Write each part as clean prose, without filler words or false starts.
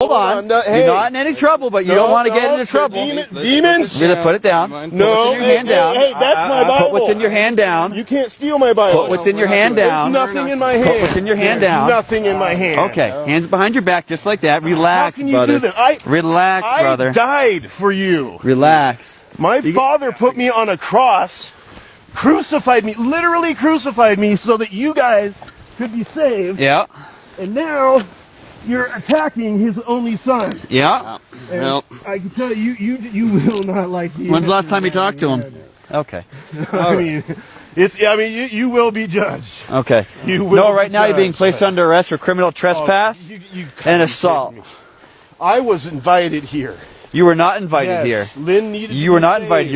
hold on. No, hey. You're not in any trouble, but you don't want to get into trouble. Demons. You're gonna put it down. No, put what's in your hand down. Hey, that's my Bible. Put what's in your hand down. You can't steal my Bible. Put what's in your hand down. There's nothing in my hand. Put what's in your hand down. Nothing in my hand. Okay, hands behind your back, just like that. Relax, How can you brother. do that? Relax, brother. I died for you. Relax. My father put me on a cross, crucified me, literally crucified me, so that you guys could be saved. Yeah. And now you're attacking his only son. Yeah. And Well, I can tell you, you will not like the. when's the last time you talked to him? Okay. I mean, you will be judged. Okay. You will No, right be now you're being judged. placed under arrest for criminal trespass You and assault. I was invited here. You were not invited Yes, here. Lynn needed. You were not invited.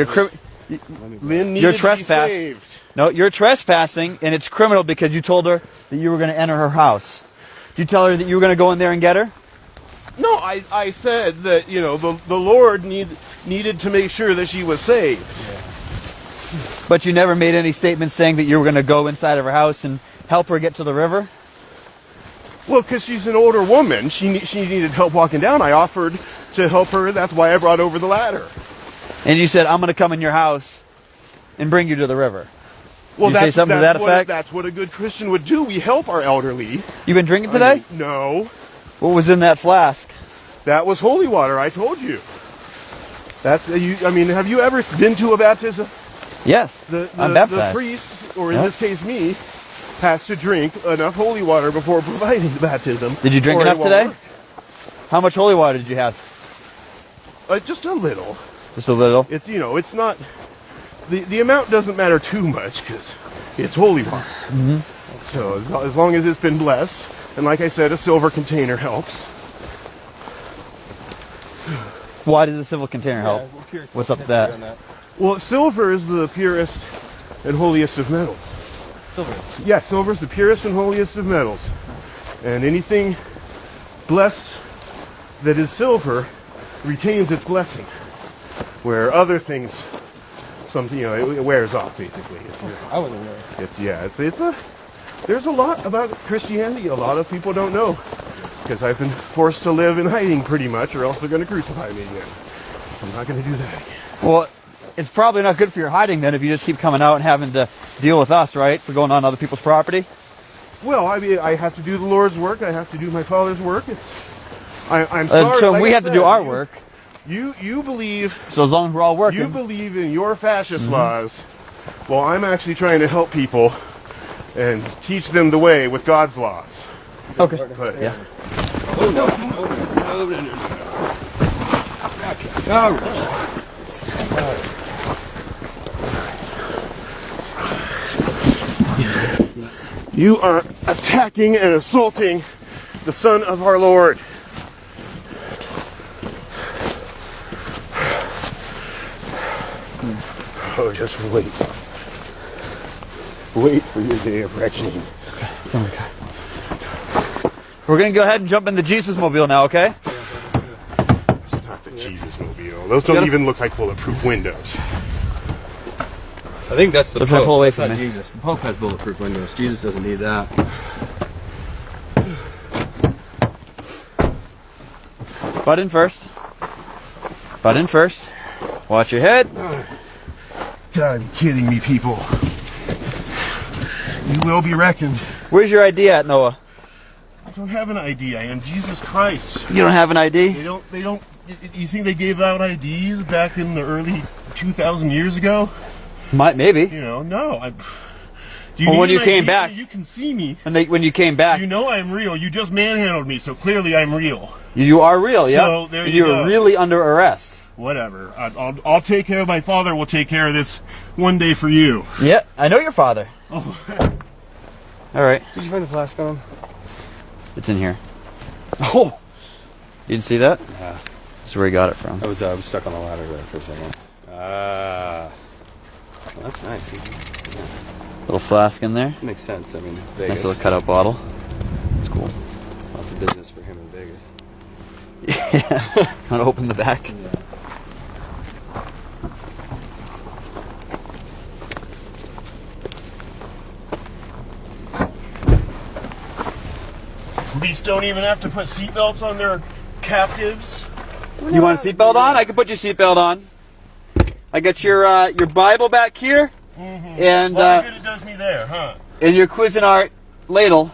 Lynn needed You're to be trespassing. saved. No, you're trespassing, and it's criminal because you told her that you were going to enter her house. Did you tell her that you were going to go in there and get her? No, I said that the Lord needed to make sure that she was saved. But you never made any statement saying that you were going to go inside of her house and help her get to the river? Well, because she's an older woman, she needed help walking down. I offered to help her. That's why I brought over the ladder. And you said, I'm going to come in your house and bring you to the river. Well, Did you say something to that effect? That's what a good Christian would do. We help our elderly. You been drinking today? No. What was in that flask? That was holy water, I told you. That's have you ever been to a baptism? Yes, I'm baptized. The priest, or in this case me, has to drink enough holy water before providing the baptism. Did you drink or it enough won't today? work. How much holy water did you have? Just a little. Just a little? It's it's not the amount doesn't matter too much because it's holy water. Mm-hmm. So as long as it's been blessed, and like I said, a silver container helps. Why does a silver container help? What's up with that? Well, silver is the purest and holiest of metals. Silver? Yeah, silver is the purest and holiest of metals. And anything blessed that is silver retains its blessing. Where other things, it wears off basically. I wasn't aware. There's a lot about Christianity a lot of people don't know. Because I've been forced to live in hiding pretty much, or else they're going to crucify me again. I'm not going to do that again. Well, it's probably not good for your hiding then if you just keep coming out and having to deal with us, right? For going on other people's property? Well, I have to do the Lord's work. I have to do my Father's work. I'm sorry. So like we I have to said, do our work. You believe. So as long as we're all working. You believe in your fascist laws. Well, I'm actually trying to help people and teach them the way with God's laws. Okay. But, Yeah. Oh no! All right. You are attacking and assaulting the Son of our Lord. Oh, just wait. Wait for your day of reckoning. Okay. We're going to go ahead and jump in the Jesus mobile now, okay? It's not the Jesus mobile. Those don't even look like bulletproof windows. I think that's the So try to Pope. pull away That's from not me. Jesus. The Pope has bulletproof windows. Jesus doesn't need that. Butt in first. Butt in first. Watch your head. Gotta be kidding me, people. You will be reckoned. Where's your ID at, Noah? I don't have an ID. I am Jesus Christ. You don't have an ID? They don't, you think they gave out IDs back in the early 2,000 years ago? Maybe. No. Do Well, when need you an came ID? back- You can see me. When you came back, You know I'm real. You just manhandled me, so clearly I'm real. you are real, yeah? So, there you You're go. really under arrest. Whatever. I'll take care of my father. Will take care of this one day for you. Yeah, I know your father. Oh. All right. Did you find the flask on him? It's in here. Oh! You didn't see that? Yeah. That's where he got it from. I was stuck on the ladder there for a second. Well, that's nice. Yeah. Little flask in there. Makes sense. I mean, Vegas. Nice little cutout bottle. It's cool. Lots of business for him in Vegas. Yeah. Want to open the back? Yeah. Police don't even have to put seatbelts on their captives. You want a seatbelt on? I can put your seatbelt on. I got your Bible back here, and Well, good it does me there, huh? and your Cuisinart ladle.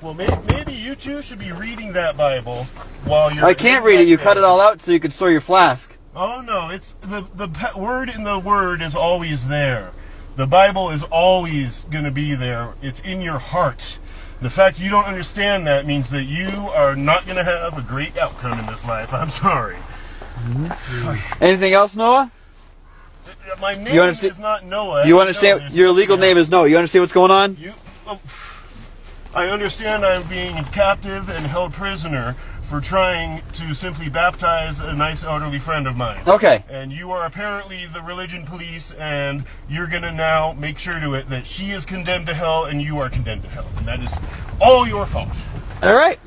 Well, maybe you two should be reading that Bible while you're... I can't read it. You cut it all out so you can store your flask. Oh, no. It's the word in the Word is always there. The Bible is always going to be there. It's in your heart. The fact you don't understand that means that you are not going to have a great outcome in this life. I'm sorry. Anything else, Noah? My name is not Noah. You understand? Your legal name is Noah. You understand what's going on? I understand I'm being captive and held prisoner for trying to simply baptize a nice elderly friend of mine. Okay. And you are apparently the religion police, and you're going to now make sure to it that she is condemned to hell and you are condemned to hell. And that is all your fault. All right.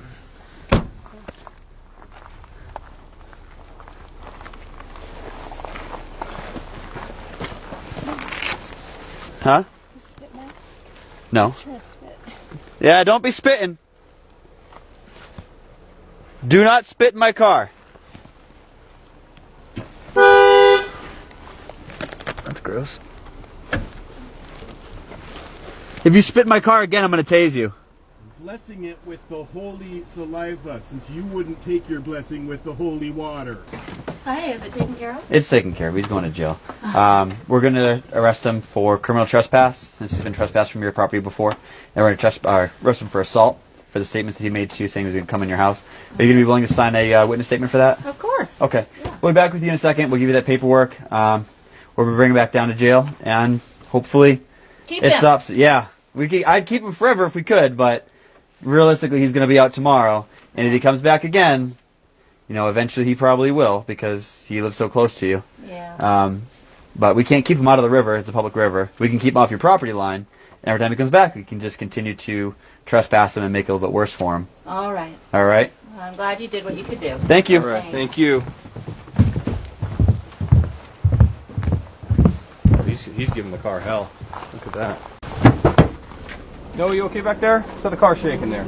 Huh? Spit mask? No. Just trying to spit. Yeah, don't be spitting. Do not spit in my car. That's gross. If you spit in my car again, I'm going to tase you. Blessing it with the holy saliva, since you wouldn't take your blessing with the holy water. Hi, is it taken care of? It's taken care of. He's going to jail. We're going to arrest him for criminal trespass, since he's been trespassed from your property before. And we're going to arrest him for assault, for the statements that he made to you saying he was going to come in your house. Are you going to be willing to sign a witness statement for that? Of course. Okay. Yeah. We'll be back with you in a second. We'll give you that paperwork. We'll bring him back down to jail, and hopefully Keep it him. stops. Yeah. I'd keep him forever if we could, but realistically he's going to be out tomorrow. And if he comes back again, you know, eventually he probably will, because he lives so close to you. Yeah. But we can't keep him out of the river. It's a public river. We can keep him off your property line. And every time he comes back, we can just continue to trespass him and make it a little bit worse for him. All right. All right? Well, I'm glad you did what you could do. Thank you. All right, Thanks. thank you. He's giving the car hell. Look at that. No, you okay back there? So the car's shaking there.